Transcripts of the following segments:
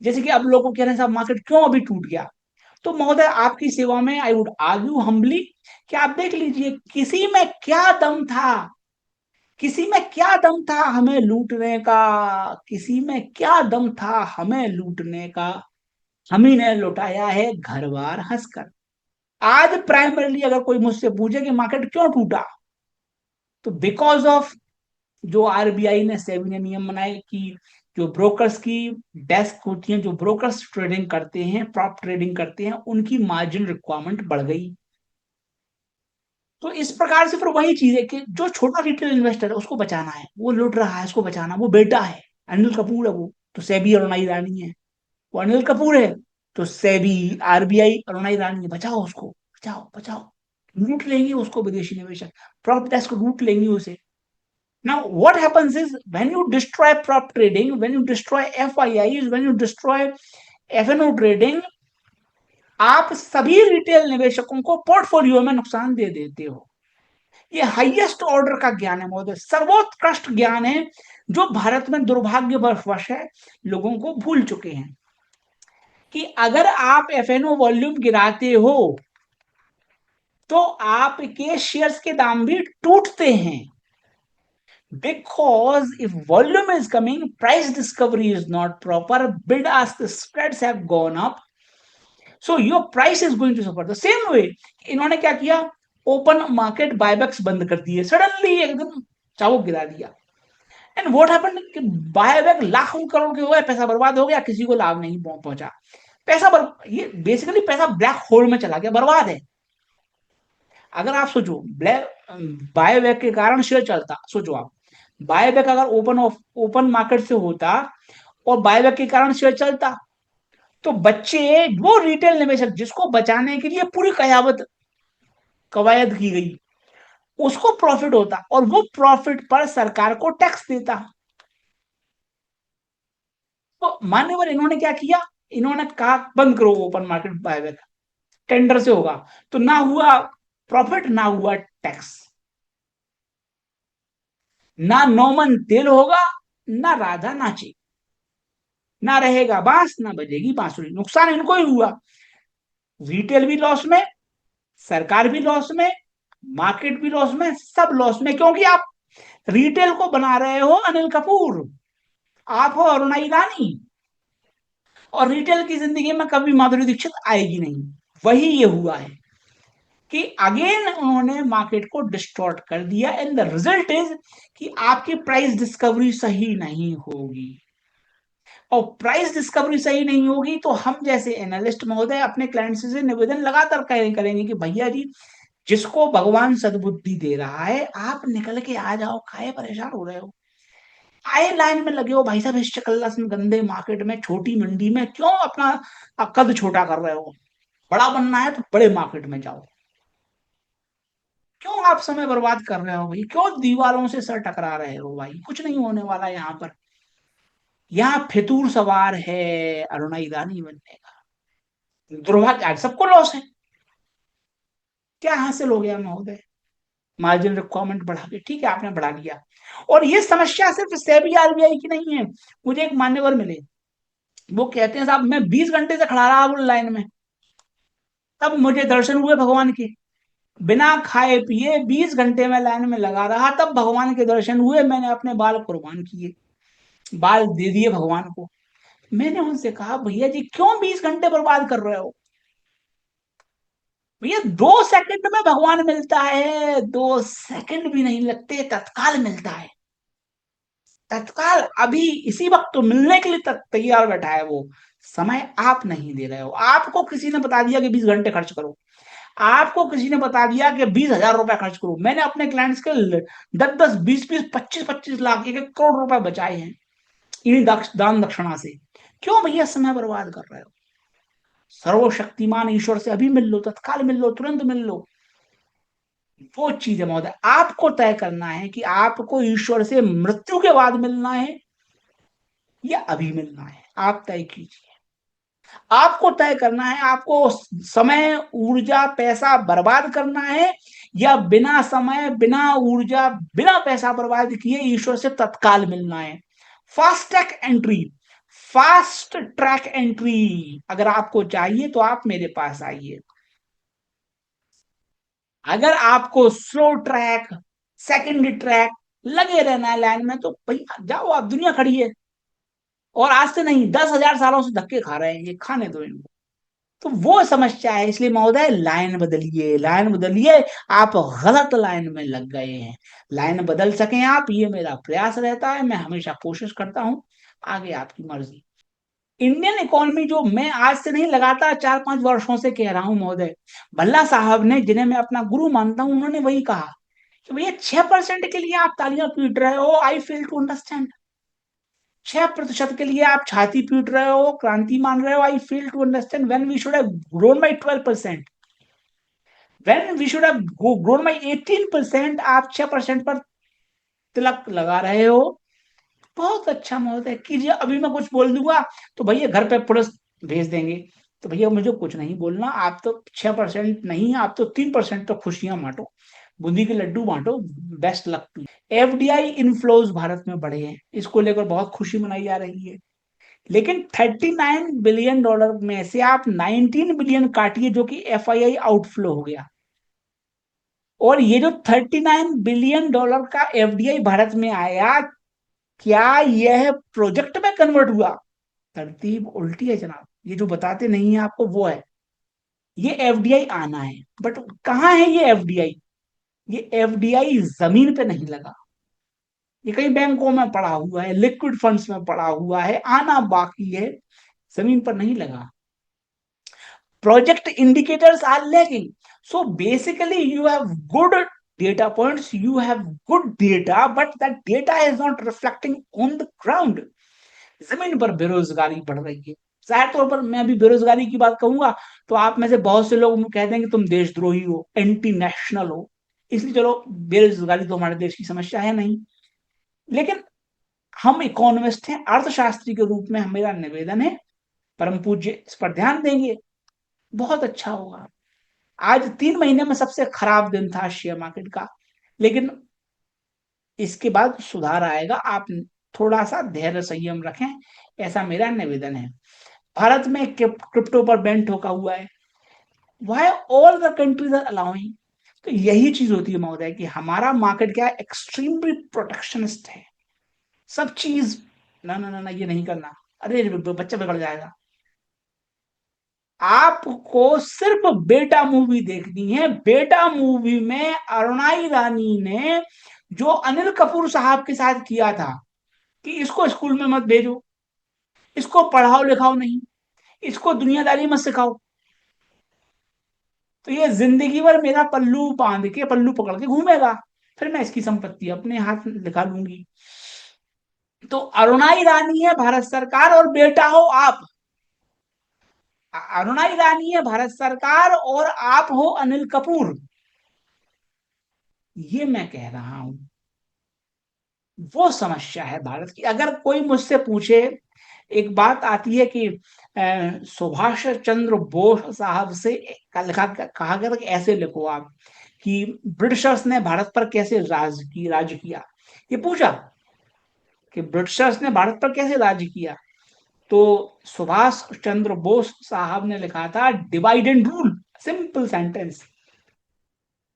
जैसे कि अब लोगों को कह रहे हैं साहब मार्केट क्यों अभी टूट गया, तो महोदय आपकी सेवा में आई वुड आर्ग्यू हम्बली कि आप देख लीजिए किसी में क्या दम था, किसी में क्या दम था हमें लूटने का, किसी में क्या दम था हमें लूटने का, हम ही ने लुटाया है घर बार हंसकर। आज प्राइमरली अगर कोई मुझसे पूछे कि मार्केट क्यों टूटा, तो बिकॉज ऑफ जो आरबीआई ने सेबी ने नियम बनाए कि जो ब्रोकर्स की डेस्क होती हैं, जो ब्रोकर्स ट्रेडिंग करते हैं, प्रॉप ट्रेडिंग करते हैं, उनकी मार्जिन रिक्वायरमेंट बढ़ गई। तो इस प्रकार से फिर वही चीज है कि जो छोटा रिटेल इन्वेस्टर है उसको बचाना है, वो लुट रहा है, उसको बचाना, वो बेटा है, अनिल कपूर है, वो तो सेबी अरुणा ईरानी है, वो अनिल कपूर है, तो सेबी आरबीआई अरुणा ईरानी है, बचाओ उसको, बचाओ बचाओ। लूट लेंगे उसको विदेशी निवेशक, प्रॉप डेस्क लूट लेंगे उसे। Now, what happens is when you destroy prop trading, when you destroy FIIs, when you destroy FNO trading, आप सभी रिटेल निवेशकों को पोर्टफोलियो में नुकसान दे देते हो। ये हाईएस्ट ऑर्डर का ज्ञान है महोदय, सर्वोत्कृष्ट ज्ञान है, जो भारत में दुर्भाग्यवश है लोगों को भूल चुके हैं कि अगर आप एफएनओ वॉल्यूम गिराते हो तो आपके शेयर्स के दाम भी टूटते हैं। Because if volume is coming, price discovery is not proper, bid ask spreads have gone up, so your price is going to suffer. The same way इन्होंने क्या किया, ओपन मार्केट बायबैक्स बंद कर दिए, सडनली एकदम चाबुक गिरा दिया। एंड व्हाट हैपेंड कि बायबैक लाखों करोड़ के हो गए, पैसा बर्बाद हो गया, किसी को लाभ नहीं पहुंचा, ये बेसिकली पैसा ब्लैक होल में चला गया, बर्बाद है। अगर आप सोचो ब्लैक बायबैक के कारण शेयर चलता, सोचो आप बायबैक अगर ओपन मार्केट से होता और बायबैक के कारण शेयर चलता, तो बच्चे वो रिटेल निवेशक जिसको बचाने के लिए पूरी कवायद की गई, उसको प्रॉफिट होता और वो प्रॉफिट पर सरकार को टैक्स देता। तो मान्यवर इन्होंने क्या किया, इन्होंने कहा बंद करो ओपन मार्केट बायबैक, टेंडर से होगा, तो ना हुआ प्रॉफिट ना हुआ टैक्स, ना नौमन तेल होगा, ना राधा नाची, ना रहेगा बांस ना बजेगी बांसुरी, नुकसान इनको ही हुआ। रिटेल भी लॉस में, सरकार भी लॉस में, मार्केट भी लॉस में, सब लॉस में, क्योंकि आप रिटेल को बना रहे हो अनिल कपूर, आप हो अरुणा ईरानी, और रिटेल की जिंदगी में कभी माधुरी दीक्षित आएगी नहीं। वही ये हुआ है कि अगेन उन्होंने मार्केट को डिस्टॉर्ट कर दिया, एंड द रिजल्ट इज कि आपकी प्राइस डिस्कवरी सही नहीं होगी, और प्राइस डिस्कवरी सही नहीं होगी तो हम जैसे एनालिस्ट महोदय अपने क्लाइंट से निवेदन लगातार करेंगे कि भैया जी, जिसको भगवान सद्बुद्धि दे रहा है आप निकल के आ जाओ, काहे परेशान हो रहे हो, आए लाइन में लगे हो भाई साहब, इस चकल्लस में गंदे मार्केट में छोटी मंडी में क्यों अपना कद छोटा कर रहे हो, बड़ा बनना है तो बड़े मार्केट में जाओ, क्यों आप समय बर्बाद कर रहे हो भाई, क्यों दीवारों से सर टकरा रहे हो भाई, कुछ नहीं होने वाला यहाँ पर, यहाँ फितूर सवार है अरुणा ईरानी बनने का। दुर्भाग्य आज सबको लॉस है, क्या हासिल हो गया महोदय, मार्जिन रिक्वायरमेंट बढ़ा के, ठीक है आपने बढ़ा लिया, और ये समस्या सिर्फ सेबी आरबीआई की नहीं है। मुझे एक मान्यवर मिले, वो कहते हैं साहब मैं 20 घंटे से खड़ा रहा लाइन में, तब मुझे दर्शन हुए भगवान के, बिना खाए पिए 20 घंटे में लाइन में लगा रहा, तब भगवान के दर्शन हुए, मैंने अपने बाल कुर्बान किए, बाल दे दिए भगवान को। मैंने उनसे कहा भैया जी क्यों 20 घंटे बर्बाद कर रहे हो, भैया 2 सेकंड में भगवान मिलता है, 2 सेकंड भी नहीं लगते, तत्काल मिलता है, तत्काल अभी इसी वक्त तो मिलने के लिए तैयार बैठा है वो, समय आप नहीं दे रहे हो। आपको किसी ने बता दिया कि 20 घंटे खर्च करो, आपको किसी ने बता दिया कि 20,000 रुपए खर्च करो, मैंने अपने क्लाइंट्स के 10-10, 20-20, 25-25 लाख, 1-1 करोड़ रुपए बचाए हैं इन्हीं दान दक्षिणा से। क्यों भैया समय बर्बाद कर रहे हो, सर्वशक्तिमान ईश्वर से अभी मिल लो, तत्काल मिल लो, तुरंत मिल लो। वो चीज है महोदय, आपको तय करना है कि आपको ईश्वर से मृत्यु के बाद मिलना है या अभी मिलना है, आप तय कीजिए। आपको तय करना है आपको समय ऊर्जा पैसा बर्बाद करना है, या बिना समय बिना ऊर्जा बिना पैसा बर्बाद किए ईश्वर से तत्काल मिलना है। FASTag entry, fast track entry, अगर आपको चाहिए तो आप मेरे पास आइए। अगर आपको स्लो ट्रैक, सेकंड ट्रैक लगे रहना है लाइन में, तो भाई जाओ, आप, दुनिया खड़ी है। और आज से नहीं, 10,000 सालों से धक्के खा रहे हैं, ये खाने दो इनको। तो वो समस्या है, इसलिए महोदय लाइन बदलिए, लाइन बदलिए। आप गलत लाइन में लग गए हैं। लाइन बदल सकें आप, ये मेरा प्रयास रहता है, मैं हमेशा कोशिश करता हूं। आगे आपकी मर्जी। इंडियन इकोनॉमी, जो मैं आज से नहीं, लगातार 4-5 वर्षों से कह रहा हूं महोदय, भल्ला साहब ने, जिन्हें मैं अपना गुरु मानता हूं, उन्होंने वही कहा कि भैया 6% के लिए आप तालियां पीट रहे हो, आई फेल टू अंडरस्टैंड। 6% के लिए आप छाती पीट रहे हो, क्रांति मान रहे हो, I fail to understand when we should have grown by 12%, when we should have grown by 18%, आप 6% पर तिलक लगा रहे हो। बहुत अच्छा महोदय, कीजिए। अभी मैं कुछ बोल दूंगा तो भैया घर पे पुलिस भेज देंगे। तो भैया मुझे कुछ नहीं बोलना, आप तो 6% नहीं, आप तो 3% तो खुशियां बांटो, बूंदी के लड्डू बांटो। Best luck too. FDI inflows Bharat में बढ़े हैं, इसको लेकर बहुत खुशी मनाई जा रही है। लेकिन $39 बिलियन में से आप 19 बिलियन काटिए, जो कि एफआईआई आउटफ्लो हो गया। और ये जो $39 बिलियन का एफडीआई भारत में आया, क्या यह प्रोजेक्ट में कन्वर्ट हुआ? तरतीब उल्टी है जनाब, ये जो बताते नहीं है आपको वो है। ये एफडीआई आना है, बट कहाँ है ये एफडीआई? ये एफडीआई जमीन पे नहीं लगा, ये कई बैंकों में पड़ा हुआ है, लिक्विड फंड्स में पड़ा हुआ है, आना बाकी है, जमीन पर नहीं लगा। Project indicators are lagging. So basically, you have good data points, you have good data, but that data is not reflecting on the ground. जमीन पर बेरोजगारी बढ़ रही है। जाहिर तौर पर मैं अभी बेरोजगारी की बात कहूंगा तो आप में से बहुत से लोग कह देंगे तुम देशद्रोही हो, एंटी नेशनल हो। इसलिए चलो, बेरोजगारी तो हमारे देश की समस्या है नहीं, लेकिन हम इकोनॉमिस्ट हैं, अर्थशास्त्री के रूप में मेरा निवेदन है, परम पूज्य इस पर ध्यान देंगे, बहुत अच्छा होगा। आज 3 महीने में सबसे खराब दिन था शेयर मार्केट का, लेकिन इसके बाद सुधार आएगा। आप थोड़ा सा धैर्य संयम रखें, ऐसा मेरा निवेदन है। भारत में क्रिप्टो पर बैन ठोका हुआ है, why all the countries are allowing. तो यही चीज होती है महोदय कि हमारा मार्केट क्या है, एक्सट्रीमली प्रोटेक्शनिस्ट है। सब चीज, ना ना ना ना, ये नहीं करना, अरे बच्चा बिगड़ जाएगा। आपको सिर्फ बेटा मूवी देखनी है। बेटा मूवी में अरुणाई रानी ने जो अनिल कपूर साहब के साथ किया था कि इसको स्कूल में मत भेजो, इसको पढ़ाओ लिखाओ नहीं, इसको दुनियादारी मत सिखाओ, तो ये जिंदगी भर मेरा पल्लू बांध के, पल्लू पकड़ के घूमेगा, फिर मैं इसकी संपत्ति अपने हाथ लिखा लूंगी। तो अरुणाई रानी है भारत सरकार और बेटा हो आप। अरुणा ईरानी है भारत सरकार और आप हो अनिल कपूर। ये मैं कह रहा हूं, वो समस्या है भारत की। अगर कोई मुझसे पूछे, एक बात आती है कि सुभाष चंद्र बोस साहब से लिखा, कहा गया था कि ऐसे लिखो आप कि ब्रिटिशर्स ने भारत पर कैसे राज किया। ये पूछा कि ब्रिटिशर्स ने भारत पर कैसे राज किया, तो सुभाष चंद्र बोस साहब ने लिखा था divide and rule, simple sentence.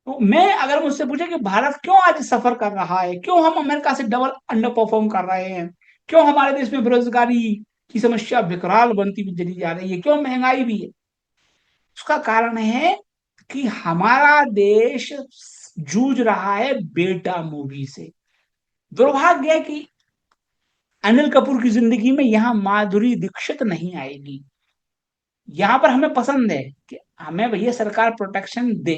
तो मैं, अगर मुझसे पूछे कि भारत क्यों आज सफर कर रहा है, क्यों हम अमेरिका से डबल अंडर परफॉर्म कर रहे हैं, क्यों हमारे देश में बेरोजगारी की समस्या विकराल बनती हुई चली जा रही है, क्यों महंगाई भी है, उसका कारण है कि हमारा देश जूझ रहा है बेटा मूवी से। दुर्भाग्य है कि अनिल कपूर की जिंदगी में यहां माधुरी दीक्षित नहीं आएगी। यहां पर हमें पसंद है कि हमें भैया सरकार प्रोटेक्शन दे,